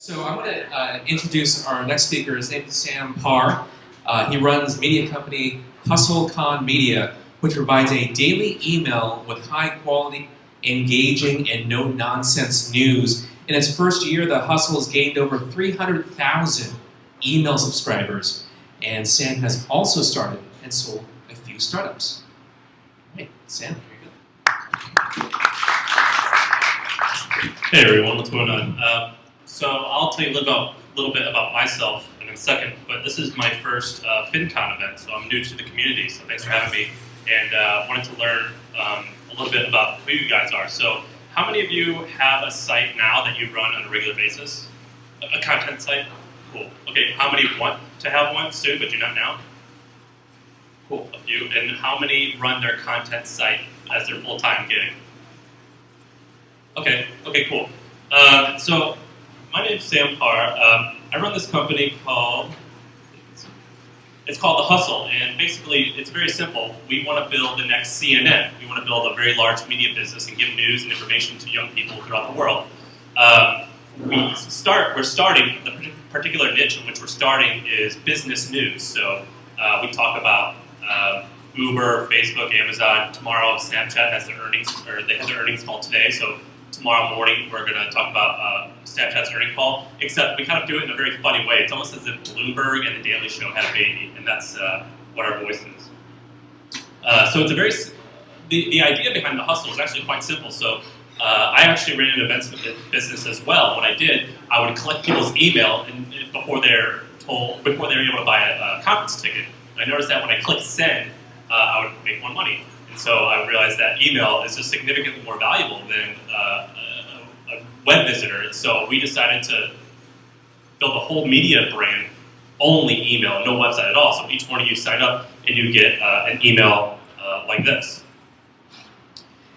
So I'm going to introduce our next speaker. His name is Sam Parr. He runs media company FinCon Media, which provides a daily email with high-quality, engaging, and no-nonsense news. In its first year, The Hustle has gained over 300,000 email subscribers. And Sam has also started and sold a few startups. Hey, Sam, here you go. Hey everyone, what's going on? So I'll tell you a little bit about myself in a second, but this is my first FinCon event, so I'm new to the community, so thanks for having me, and wanted to learn a little bit about who you guys are. So how many of you have a site now that you run on a regular basis? A content site? Cool. Okay, how many want to have one soon but do not now? Cool, a few. And how many run their content site as their full-time gig? Okay, cool. So my name is Sam Parr. I run this company called The Hustle, and basically it's very simple. We want to build the next CNN. We want to build a very large media business and give news and information to young people throughout the world. We're starting, the particular niche in which we're starting is business news. So we talk about Uber, Facebook, Amazon. Tomorrow Snapchat has their earnings, or they had their earnings call today, so tomorrow morning we're going to talk about Snapchat's earnings call, except we kind of do it in a very funny way. It's almost as if Bloomberg and The Daily Show had a baby, and that's what our voice is. So it's a very, the idea behind The Hustle is actually quite simple. So I actually ran an events business as well. What I did, I would collect people's email before they're able to buy a conference ticket. And I noticed that when I clicked send, I would make more money. And so I realized that email is just significantly more valuable than a web visitor. And so we decided to build a whole media brand, only email, no website at all. So each morning you sign up and you get an email like this.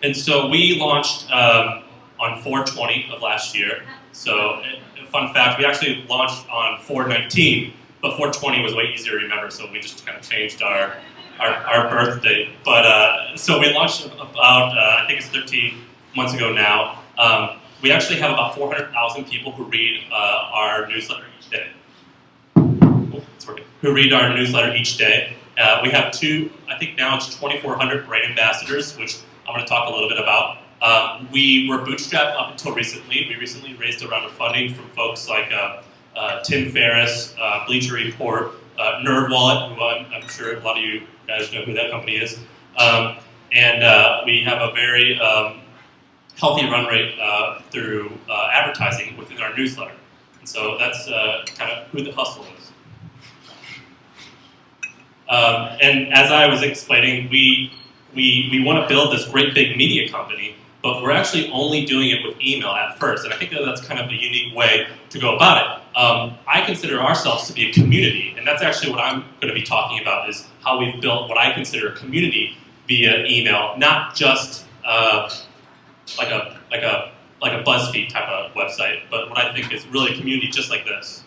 And so we launched on 4/20 of last year. So fun fact, we actually launched on 4/19, but 4/20 was way easier to remember, so we just kind of changed our birthday. But so we launched about, I think it's 13 months ago now. We actually have about 400,000 people who read our newsletter each day. Oh, it's working. Who read our newsletter each day. We have I think now it's 2,400 brand ambassadors, which I'm going to talk a little bit about. We were bootstrapped up until recently. We recently raised a round of funding from folks like Tim Ferriss, Bleacher Report, NerdWallet, who I'm sure a lot of you guys know who that company is. And we have a very healthy run rate through advertising within our newsletter. And so that's kind of who The Hustle is. And as I was explaining, we want to build this great big media company, but we're actually only doing it with email at first. And I think that's kind of a unique way to go about it. I consider ourselves to be a community, and that's actually what I'm going to be talking about, is how we've built what I consider a community via email, not just like a BuzzFeed type of website, but what I think is really a community just like this.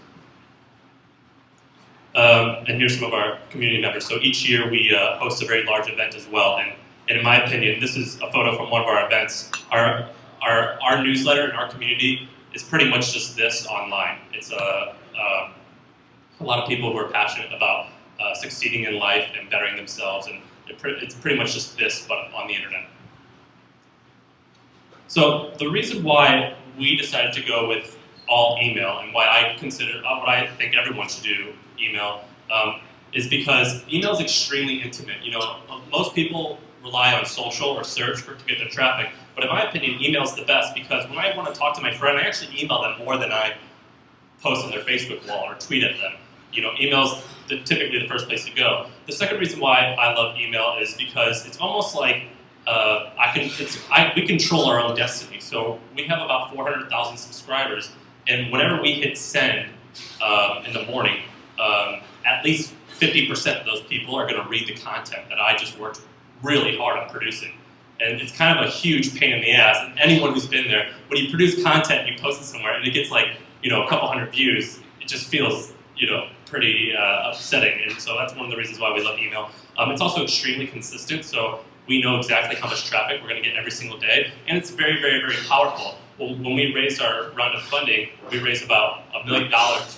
And here's some of our community members. So each year we host a very large event as well, and in my opinion, this is a photo from one of our events. Our newsletter and our community is pretty much just this online. It's a lot of people who are passionate about succeeding in life and bettering themselves, and it's pretty much just this, but on the internet. So the reason why we decided to go with all email, and why I consider, what I think everyone should do email, is because email is extremely intimate. You know, most people rely on social or search to get their traffic, but in my opinion, email is the best, because when I want to talk to my friend, I actually email them more than I post on their Facebook wall or tweet at them. You know, email's typically the first place to go. The second reason why I love email is because it's almost like we control our own destiny. So we have about 400,000 subscribers, and whenever we hit send in the morning, at least 50% of those people are going to read the content that I just worked really hard on producing. And it's kind of a huge pain in the ass. And anyone who's been there, when you produce content, you post it somewhere, and it gets like, a couple hundred views, it just feels, pretty upsetting. And so that's one of the reasons why we love email. It's also extremely consistent, so we know exactly how much traffic we're going to get every single day, and it's very, very, very powerful. When we raised our round of funding, we raised about $1 million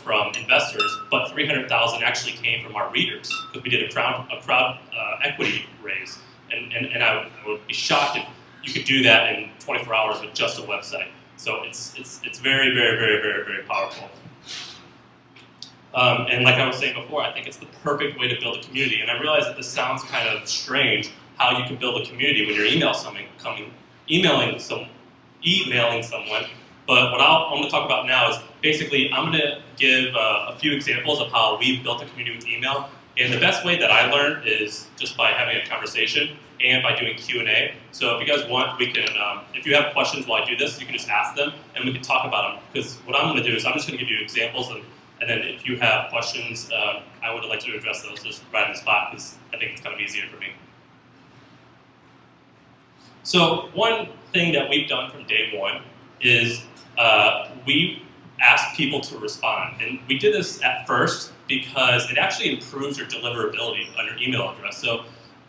from investors, but 300,000 actually came from our readers because we did a crowd equity raise. And I would be shocked if you could do that in 24 hours with just a website. So it's very, very, very, very, very powerful. And like I was saying before, I think it's the perfect way to build a community. And I realize that this sounds kind of strange, how you can build a community when you're emailing someone. But what I'm going to talk about now is basically I'm going to give a few examples of how we've built a community with email. And the best way that I learned is just by having a conversation and by doing Q&A. So if you guys want, we can, if you have questions while I do this, you can just ask them and we can talk about them. Because what I'm going to do is I'm just going to give you examples, and then if you have questions, I would like you to address those just right on the spot because I think it's kind of easier for me. So one thing that we've done from day one is we ask people to respond. And we did this at first because it actually improves your deliverability on your email address. So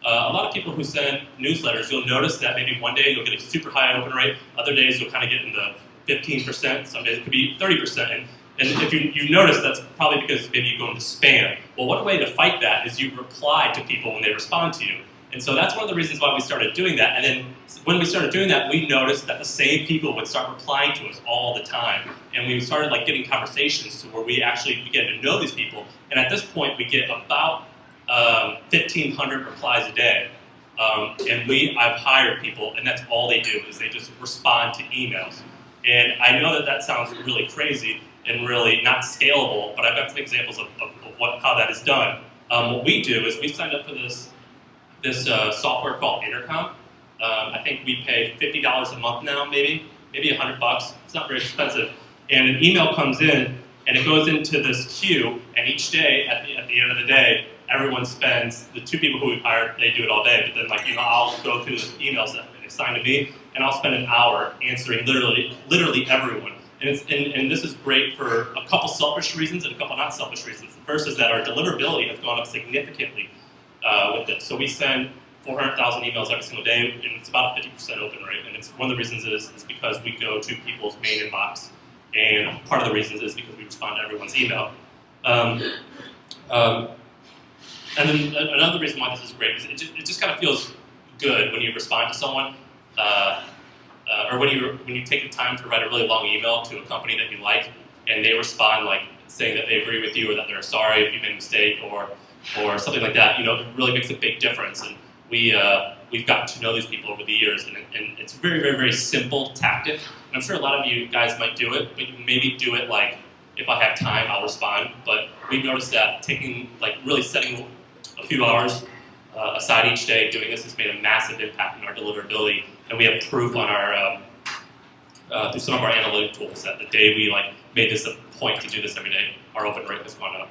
a lot of people who send newsletters, you'll notice that maybe one day you'll get a super high open rate, other days you'll kind of get in the 15%, some days it could be 30%. And if you notice, that's probably because maybe you go into spam. Well, one way to fight that is you reply to people when they respond to you. And so that's one of the reasons why we started doing that. And then when we started doing that, we noticed that the same people would start replying to us all the time. And we started getting conversations to where we actually began to know these people. And at this point, we get about 1,500 replies a day. And I've hired people, and that's all they do is they just respond to emails. And I know that sounds really crazy and really not scalable, but I've got some examples of how that is done. What we do is we signed up for this software called Intercom. I think we pay $50 a month now, maybe $100. It's not very expensive. And an email comes in, and it goes into this queue, and each day, at the end of the day, everyone spends, the two people who we've hired, they do it all day, but then I'll go through the emails that are assigned to me, and I'll spend an hour answering literally everyone. And this is great for a couple selfish reasons and a couple not selfish reasons. The first is that our deliverability has gone up significantly with it. So we send 400,000 emails every single day, and it's about a 50% open rate. And it's one of the reasons is because we go to people's main inbox, and part of the reasons is because we respond to everyone's email. And then another reason why this is great is it just kind of feels good when you respond to someone, or when you take the time to write a really long email to a company that you like, and they respond saying that they agree with you or that they're sorry if you made a mistake or something like that. It really makes a big difference. And we've gotten to know these people over the years, and it's a very, very, very simple tactic. And I'm sure a lot of you guys might do it, but you maybe do it if I have time, I'll respond. But we've noticed that really setting a few hours aside each day doing this has made a massive impact on our deliverability. And we have proof on our through some of our analytic tools that the day we made this a point to do this every day, our open rate has gone up.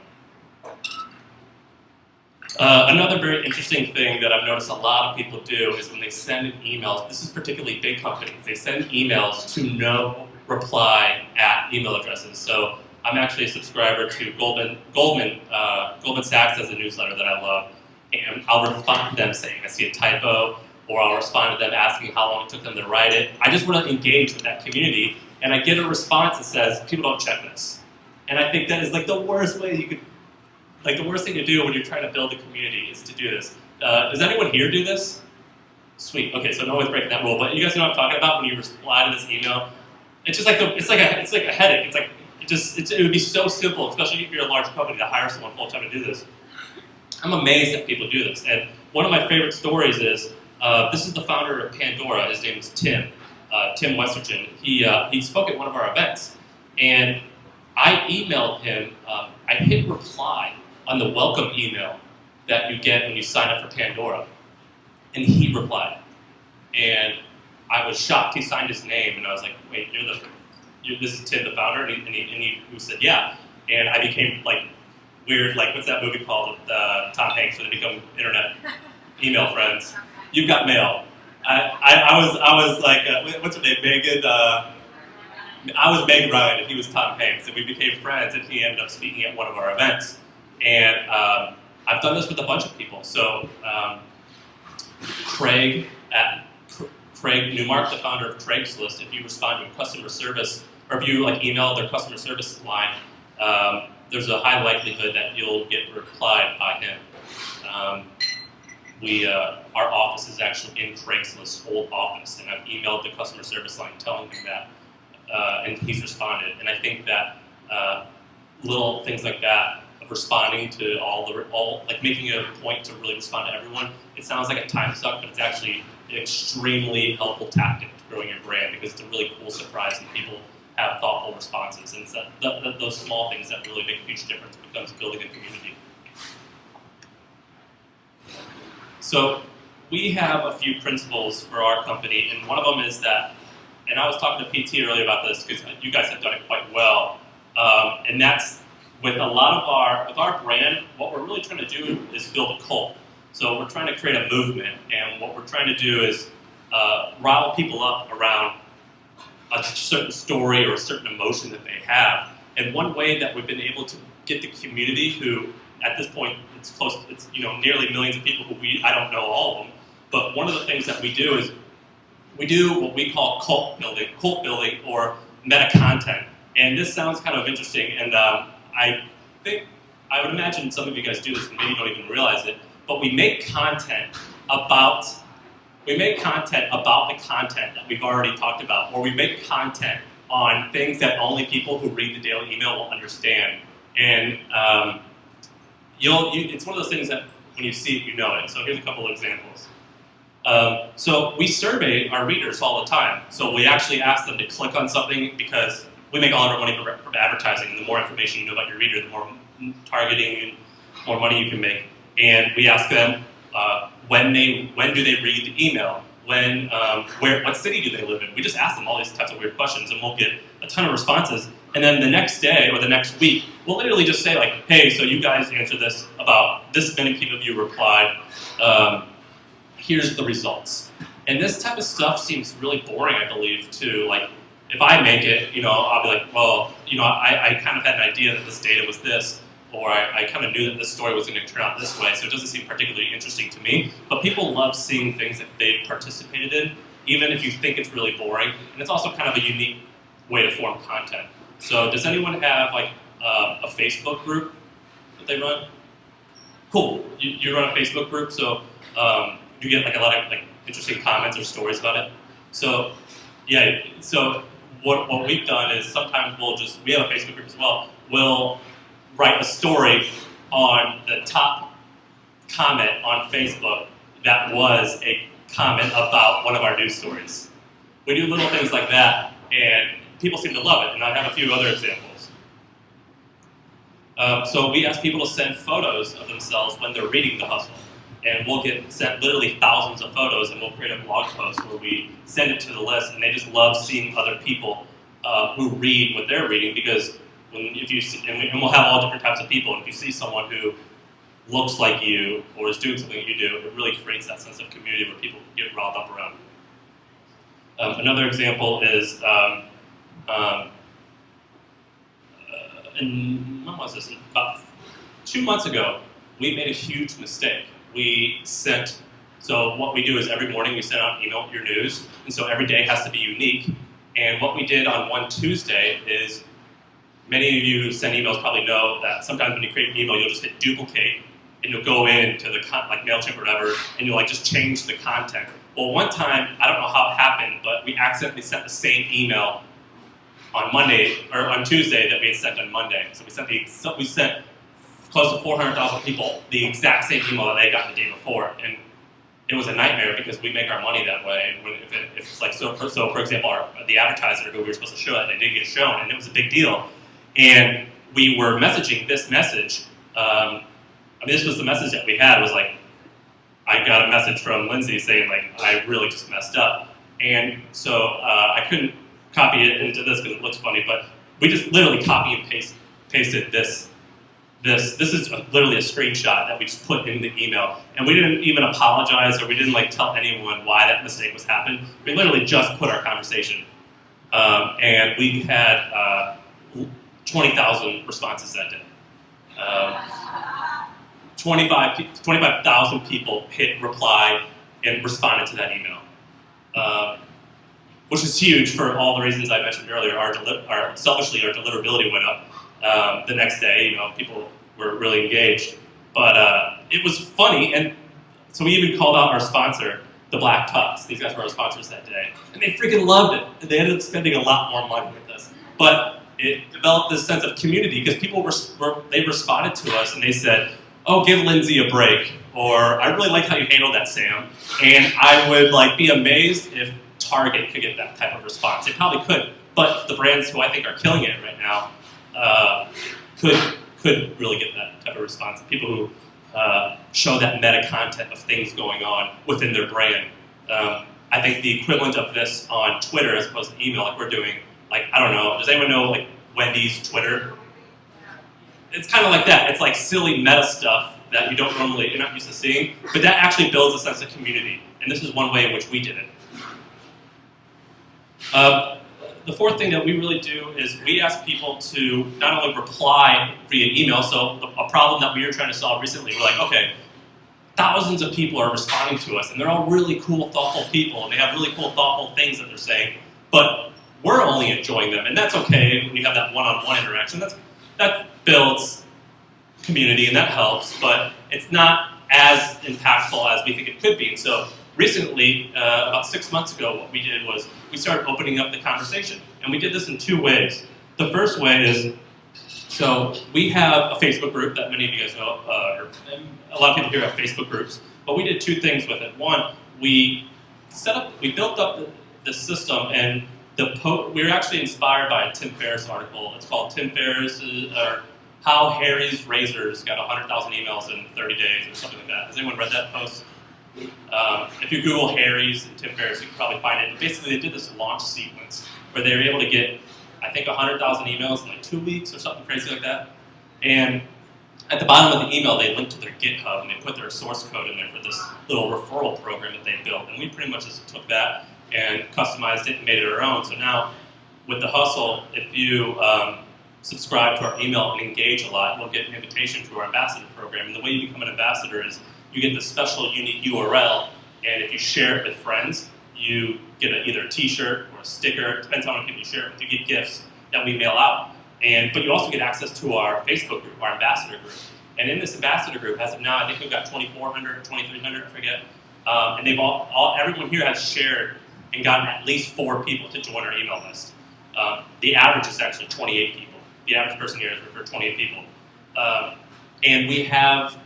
Another very interesting thing that I've noticed a lot of people do is when they send an email, this is particularly big companies, they send emails to no reply at email addresses. So I'm actually a subscriber to Goldman Sachs has a newsletter that I love, and I'll respond to them saying I see a typo, or I'll respond to them asking how long it took them to write it. I just want to engage with that community, and I get a response that says, people don't check this. And I think that is the worst way you could, the worst thing to do when you're trying to build a community is to do this. Does anyone here do this? Sweet. Okay, so no one's breaking that rule, but you guys know what I'm talking about when you reply to this email. It's just it's like a headache. It would be so simple, especially if you're a large company, to hire someone full time to do this. I'm amazed that people do this. And one of my favorite stories is this is the founder of Pandora. His name is Tim Westergen. He spoke at one of our events, and I emailed him. I hit reply on the welcome email that you get when you sign up for Pandora, and he replied. And I was shocked. He signed his name, and I was like, "Wait, this is Tim, the founder?" And he said, "Yeah." And I became weird. What's that movie called with Tom Hanks when they become internet email friends? You've Got Mail. I was what's her name? Megan. I was Meg Ryan, and he was Tom Hanks, and we became friends. And he ended up speaking at one of our events. And I've done this with a bunch of people. So Craig Newmark, the founder of Craigslist, if you respond to a customer service or if you like email their customer service line, there's a high likelihood that you'll get replied by him. Our office is actually in Craigslist's old office, and I've emailed the customer service line telling him that, and he's responded. And I think that little things like that, of responding to all like making a point to really respond to everyone, it sounds like a time suck, but it's actually an extremely helpful tactic to growing your brand, because it's a really cool surprise and people have thoughtful responses. And it's those small things that really make a huge difference when it comes to building a community. So we have a few principles for our company, and one of them is that, and I was talking to PT earlier about this because you guys have done it quite well, and that's with a lot of our brand, what we're really trying to do is build a cult. So we're trying to create a movement, and what we're trying to do is rile people up around a certain story or a certain emotion that they have. And one way that we've been able to get the community, who at this point it's nearly millions of people who I don't know all of them, but one of the things that we do is we do what we call cult building or meta content. And this sounds kind of interesting, and I would imagine some of you guys do this and maybe don't even realize it, but we make content about the content that we've already talked about, or we make content on things that only people who read the daily email will understand. And it's one of those things that when you see it, you know it. So here's a couple of examples. So we survey our readers all the time. So we actually ask them to click on something, because we make all of our money from advertising. And the more information you know about your reader, the more targeting and more money you can make. And we ask them when do they read the email? What city do they live in? We just ask them all these types of weird questions, and we'll get a ton of responses. And then the next day or the next week, we'll literally just say like, hey, so you guys answered this, about this many people of you replied, here's the results. And this type of stuff seems really boring, I believe, to like, if I make it, I'll be like, well, I kind of had an idea that this data was this, or I kind of knew that this story was going to turn out this way, so it doesn't seem particularly interesting to me. But people love seeing things that they've participated in, even if you think it's really boring. And it's also kind of a unique way to form content. So does anyone have like a Facebook group that they run? Cool. You run a Facebook group, so you get like a lot of like interesting comments or stories about it. So yeah, so what we've done is sometimes we have a Facebook group as well, we'll write a story on the top comment on Facebook that was a comment about one of our news stories. We do little things like that, and people seem to love it, and I have a few other examples. So we ask people to send photos of themselves when they're reading The Hustle, and we'll get sent literally thousands of photos, and we'll create a blog post where we send it to the list, and they just love seeing other people who read what they're reading, because and we'll have all different types of people, and if you see someone who looks like you or is doing something that you do, it really creates that sense of community where people get riled up around. Another example is, when was this? About 2 months ago, we made a huge mistake. So what we do is every morning we send out email your news, and so every day has to be unique. And what we did on one Tuesday is, many of you who send emails probably know that sometimes when you create an email, you'll just hit duplicate, and you'll go into the like MailChimp or whatever, and you'll like just change the content. Well, one time, I don't know how it happened, but we accidentally sent the same email on Tuesday that we had sent on Monday. So we sent close to 400,000 people the exact same email that they got the day before, and it was a nightmare because we make our money that way. If it's like for example, the advertiser who we were supposed to show that, they did get shown, and it was a big deal. And we were messaging this message. This was the message that we had. Was like, I got a message from Lindsay saying like, I really just messed up, and so I couldn't copy it into this because it looks funny, but we just literally copy and pasted this. This is literally a screenshot that we just put in the email, and we didn't even apologize, or we didn't like tell anyone why that mistake was happening. We literally just put our conversation, and we had 20,000 responses that day. 25,000 people hit reply and responded to that email. which is huge for all the reasons I mentioned earlier. Selfishly, our deliverability went up the next day. People were really engaged. But it was funny, and so we even called out our sponsor, the Black Tux. These guys were our sponsors that day, and they freaking loved it. And they ended up spending a lot more money with us. But it developed this sense of community because people they responded to us and they said, "Oh, give Lindsay a break," or "I really like how you handled that, Sam." And I would be amazed if Target could get that type of response. They probably could, but the brands who I think are killing it right now could really get that type of response. People who show that meta content of things going on within their brand. I think the equivalent of this on Twitter as opposed to email, like we're doing, I don't know, does anyone know Wendy's Twitter? It's kind of like that. It's like silly meta stuff that you're not used to seeing, but that actually builds a sense of community, and this is one way in which we did it. The fourth thing that we really do is we ask people to not only reply via email, so a problem that we were trying to solve recently, we're like, okay, thousands of people are responding to us, and they're all really cool, thoughtful people, and they have really cool, thoughtful things that they're saying, but we're only enjoying them, and that's okay when you have that one-on-one interaction. That builds community, and that helps, but it's not as impactful as we think it could be. And so recently, about 6 months ago, what we did was we started opening up the conversation, and we did this in two ways. The first way is, so we have a Facebook group that many of you guys know, or a lot of people here have Facebook groups, but we did two things with it. One, we built up the system, and we were actually inspired by a Tim Ferriss article. It's called Tim Ferriss, or How Harry's Razors Got 100,000 Emails in 30 Days, or something like that. Has anyone read that post? If you Google Harry's and Tim Ferriss, you can probably find it. Basically, they did this launch sequence where they were able to get, I think, 100,000 emails in 2 weeks or something crazy like that. And at the bottom of the email, they linked to their GitHub and they put their source code in there for this little referral program that they built. And we pretty much just took that and customized it and made it our own. So now, with The Hustle, if you subscribe to our email and engage a lot, you'll get an invitation to our ambassador program. And the way you become an ambassador is you get this special unique URL, and if you share it with friends, you get either a t-shirt or a sticker. It depends on how many people you share it with. You get gifts that we mail out. But you also get access to our Facebook group, our ambassador group. And in this ambassador group, as of now, I think we've got 2,400, 2,300, I forget. And they've everyone here has shared and gotten at least 4 people to join our email list. The average is actually 28 people. The average person here is for 28 people. And we have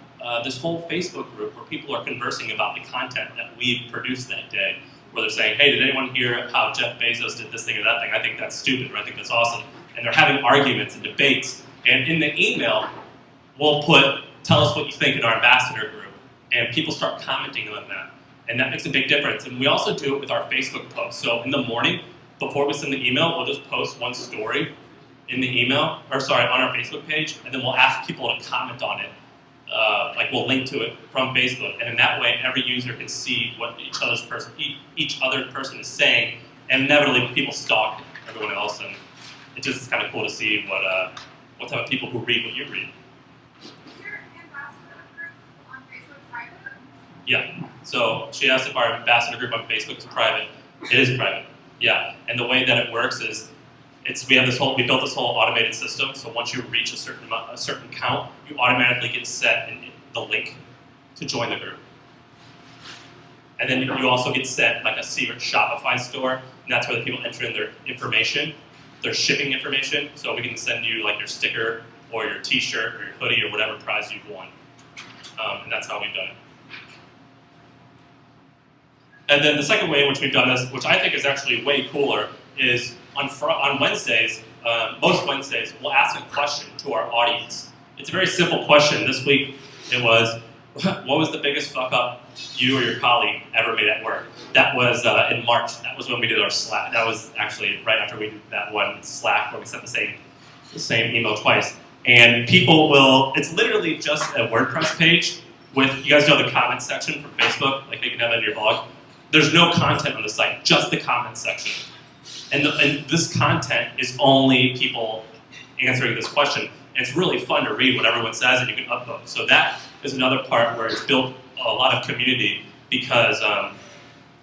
this whole Facebook group where people are conversing about the content that we produced that day, where they're saying, hey, did anyone hear how Jeff Bezos did this thing or that thing? I think that's stupid, or I think that's awesome. And they're having arguments and debates. And in the email, we'll put, tell us what you think in our ambassador group. And people start commenting on that. And that makes a big difference. And we also do it with our Facebook posts. So in the morning, before we send the email, we'll just post one story in the email, on our Facebook page, and then we'll ask people to comment on it. We'll link to it from Facebook, and in that way, every user can see what each other person is saying, and inevitably people stalk everyone else, and it just is kind of cool to see what type of people who read what you read. Is your ambassador group on Facebook private? Yeah. So she asked if our ambassador group on Facebook is private. It is private. Yeah. And the way that it works is we built this whole automated system. So once you reach a certain count, you automatically get set the link to join the group. And then you also get sent like a secret Shopify store, and that's where the people enter in their information, their shipping information. So we can send you like your sticker or your T-shirt or your hoodie or whatever prize you've won. And that's how we've done it. And then the second way in which we've done this, which I think is actually way cooler, is on Wednesdays, most Wednesdays, we'll ask a question to our audience. It's a very simple question. This week it was, what was the biggest fuck up you or your colleague ever made at work? That was in March. That was when we did our Slack. That was actually right after we did that one Slack where we sent the same email twice. And people it's literally just a WordPress page with, you guys know the comment section from Facebook, like you can have it in your blog. There's no content on the site, just the comment section. And this content is only people answering this question. And it's really fun to read what everyone says, and you can upvote. So that is another part where it's built a lot of community, because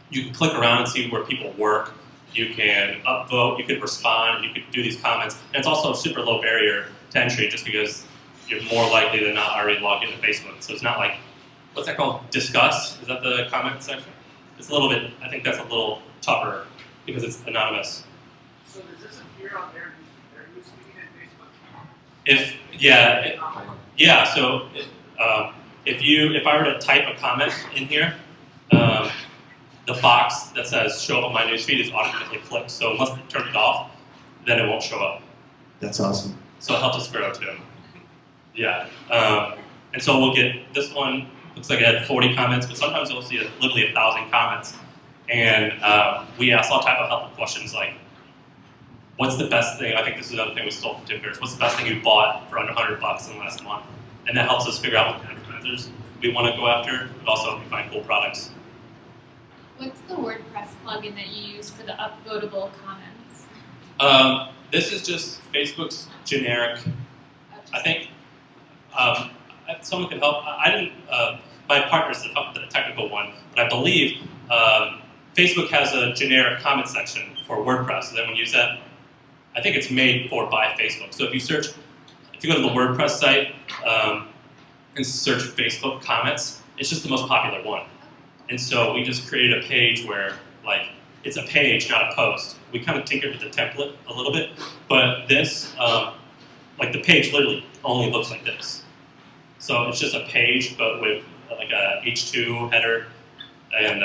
you can click around and see where people work, you can upvote, you can respond, you can do these comments. And it's also a super low barrier to entry just because you're more likely than not already logged into Facebook. So it's not like, what's that called? Discuss? Is that the comment section? It's a little bit, I think that's a little tougher because it's anonymous. So does this appear on their newsfeed and Facebook? So if I were to type a comment in here, the box that says show up on my newsfeed is automatically clicked. So unless you turn it off, then it won't show up. That's awesome. So it helps us grow too. Yeah. And so we'll get this one. Looks like it had 40 comments, but sometimes you'll see literally 1,000 comments. And we ask all type of helpful questions like, what's the best thing? I think this is another thing we stole from Tim Ferriss. What's the best thing you bought for under $100 in the last month? And that helps us figure out what kind of advertisers we want to go after, but also we find cool products. What's the WordPress plugin that you use for the upvotable comments? This is just Facebook's generic. I think someone could help. I didn't. My partner's the technical one, but I believe Facebook has a generic comment section for WordPress. So then when you use that, I think it's made by Facebook. So if you go to the WordPress site and search Facebook comments, it's just the most popular one. And so we just created a page where, like, it's a page, not a post. We kind of tinkered with the template a little bit, but this, like the page literally only looks like this. So it's just a page, but with like a H2 header and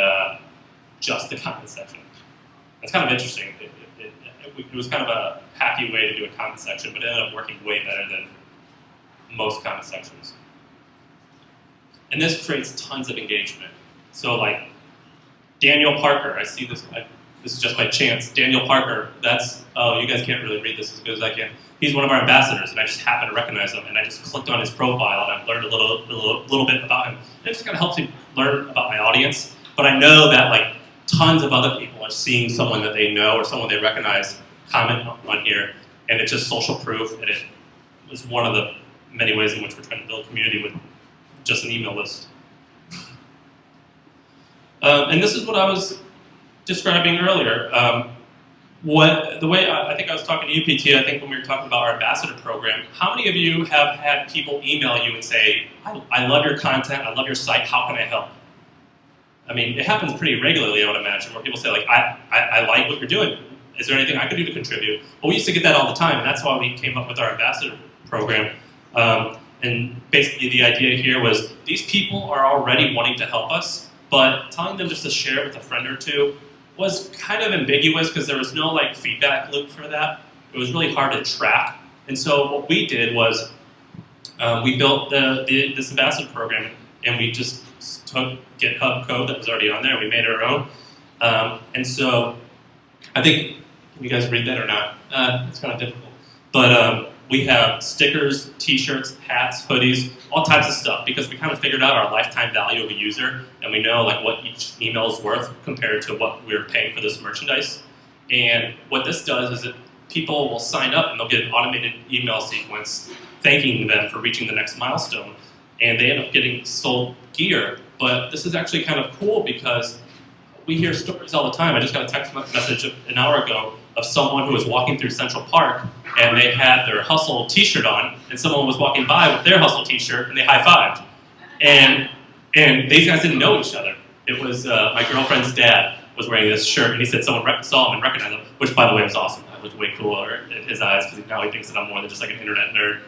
just the comment section. It's kind of interesting. It was kind of a hacky way to do a comment section, but it ended up working way better than most comment sections. And this creates tons of engagement. So like Daniel Parker, I see this, this is just by chance. Daniel Parker, you guys can't really read this as good as I can. He's one of our ambassadors, and I just happened to recognize him, and I just clicked on his profile, and I learned a little bit about him. And it just kind of helps me learn about my audience. But I know that like tons of other people are seeing someone that they know or someone they recognize comment on here, and it's just social proof, and it is one of the many ways in which we're trying to build community with just an email list. And this is what I was describing earlier. The way I think I was talking to you, PT, I think when we were talking about our ambassador program, how many of you have had people email you and say, I love your content, I love your site, how can I help? I mean, it happens pretty regularly, I would imagine, where people say, like, I like what you're doing. Is there anything I could do to contribute? Well, we used to get that all the time, and that's why we came up with our ambassador program. And basically the idea here was these people are already wanting to help us, but telling them just to share it with a friend or two was kind of ambiguous because there was no like feedback loop for that. It was really hard to track. And so what we did was we built this ambassador program, and we just took GitHub code that was already on there, and we made it our own. And so I think, can you guys read that or not? It's kind of difficult. But we have stickers, t-shirts, hats, hoodies, all types of stuff, because we kind of figured out our lifetime value of a user, and we know like what each email is worth compared to what we're paying for this merchandise. And what this does is that people will sign up and they'll get an automated email sequence thanking them for reaching the next milestone, and they end up getting sold gear. But this is actually kind of cool because we hear stories all the time. I just got a text message an hour ago of someone who was walking through Central Park, and they had their Hustle t-shirt on, and someone was walking by with their Hustle t-shirt, and they high-fived. And these guys didn't know each other. It was my girlfriend's dad was wearing this shirt, and he said someone saw him and recognized him, which, by the way, was awesome. I looked way cooler in his eyes, because now he thinks that I'm more than just like an internet nerd.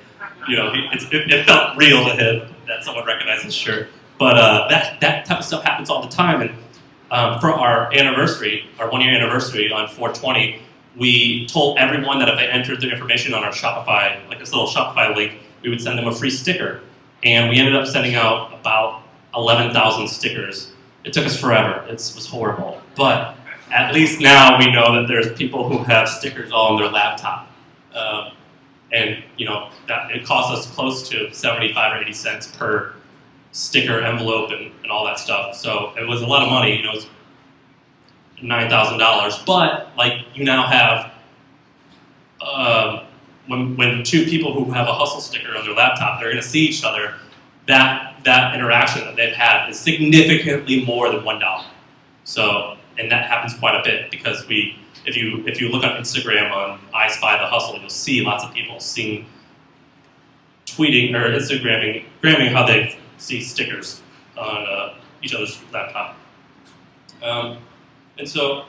You know, it felt real to him that someone recognized his shirt. But that type of stuff happens all the time. And for our anniversary, our one-year anniversary on 4/20, we told everyone that if they entered their information on our Shopify, like this little Shopify link, we would send them a free sticker. And we ended up sending out about 11,000 stickers. It took us forever. It was horrible. But at least now we know that there's people who have stickers all on their laptop. And you know, that it costs us close to 75 or 80 cents per sticker envelope and all that stuff. So it was a lot of money, you know, it was $9,000. But like you now have, when two people who have a Hustle sticker on their laptop, they're going to see each other, that interaction that they've had is significantly more than $1. So, and that happens quite a bit because we if you look on Instagram on I Spy the Hustle, you'll see lots of people tweeting or Instagramming how they see stickers on each other's laptop. And so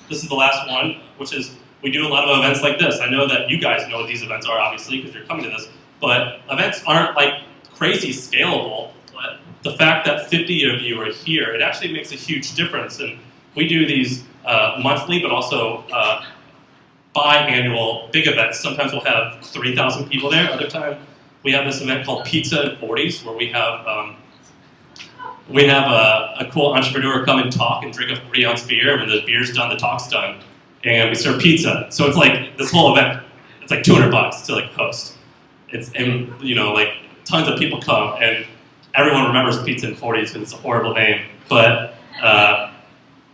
this is the last one, which is we do a lot of events like this. I know that you guys know what these events are, obviously, because you're coming to this, but events aren't like crazy scalable. But the fact that 50 of you are here, it actually makes a huge difference. And we do these monthly, but also biannual big events. Sometimes we'll have 3,000 people there. Other time we have this event called Pizza and 40s, where we have a cool entrepreneur come and talk and drink a 40-ounce beer. And when the beer's done, the talk's done, and we serve pizza. So it's like this whole event. It's like $200 to like host. Like tons of people come, and everyone remembers Pizza and 40s because it's a horrible name. But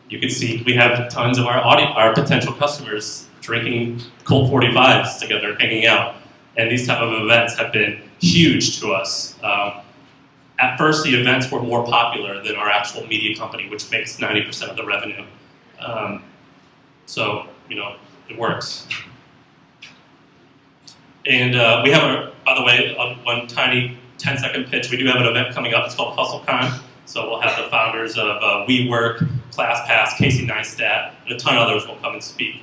you can see we have tons of our potential customers drinking Colt 45s together, hanging out, and these type of events have been huge to us. At first, the events were more popular than our actual media company, which makes 90% of the revenue. So, it works. And we have, by the way, one tiny 10-second pitch. We do have an event coming up. It's called HustleCon. So we'll have the founders of WeWork, ClassPass, Casey Neistat, and a ton of others will come and speak.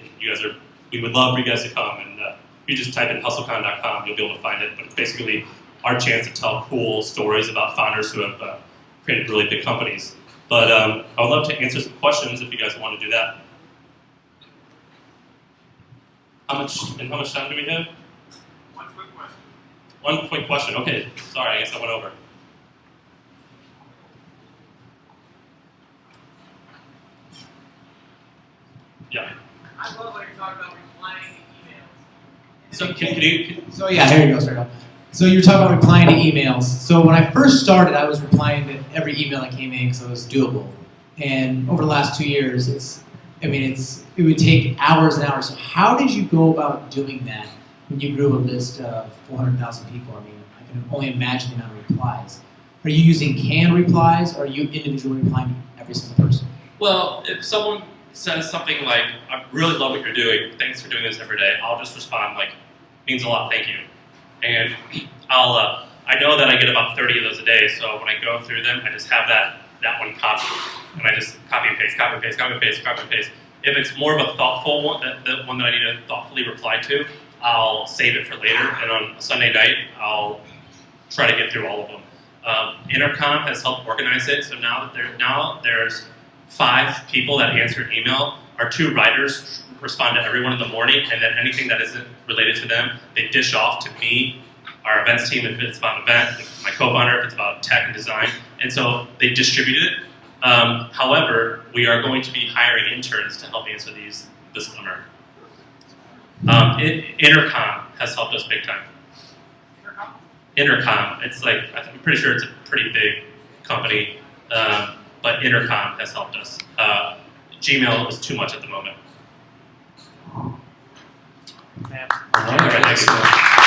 We would love for you guys to come. And if you just type in hustlecon.com, you'll be able to find it. But it's basically our chance to tell cool stories about founders who have created really big companies. But I would love to answer some questions if you guys want to do that. How much time do we have? One quick question. One quick question. Okay, sorry, I guess I went over. Yeah. I love what you're talking about replying to emails. So can you? So yeah, here you go, start off. So you're talking about replying to emails. So when I first started, I was replying to every email that came in because it was doable. And over the last 2 years, it would take hours and hours. So how did you go about doing that when you grew a list of 400,000 people? I can only imagine the amount of replies. Are you using canned replies, or are you individually replying to every single person? Well, if someone says something like, "I really love what you're doing. Thanks for doing this every day," I'll just respond like, "Means a lot. Thank you." And I know that I get about 30 of those a day. So when I go through them, I just have that one copy, and I just copy and paste, copy and paste, copy and paste, copy and paste. If it's more of a thoughtful one, the one that I need to thoughtfully reply to, I'll save it for later, and on a Sunday night, I'll try to get through all of them. Intercom has helped organize it, so now there's 5 people that answer an email. Our 2 writers respond to everyone in the morning, and then anything that isn't related to them, they dish off to me, our events team, if it's about an event, my co-founder, if it's about tech and design, and so they distribute it. However, we are going to be hiring interns to help answer these this summer. Intercom has helped us big time. Intercom, it's like, I'm pretty sure it's a pretty big company, but Intercom has helped us. Gmail is too much at the moment. Yeah. All right, thank you.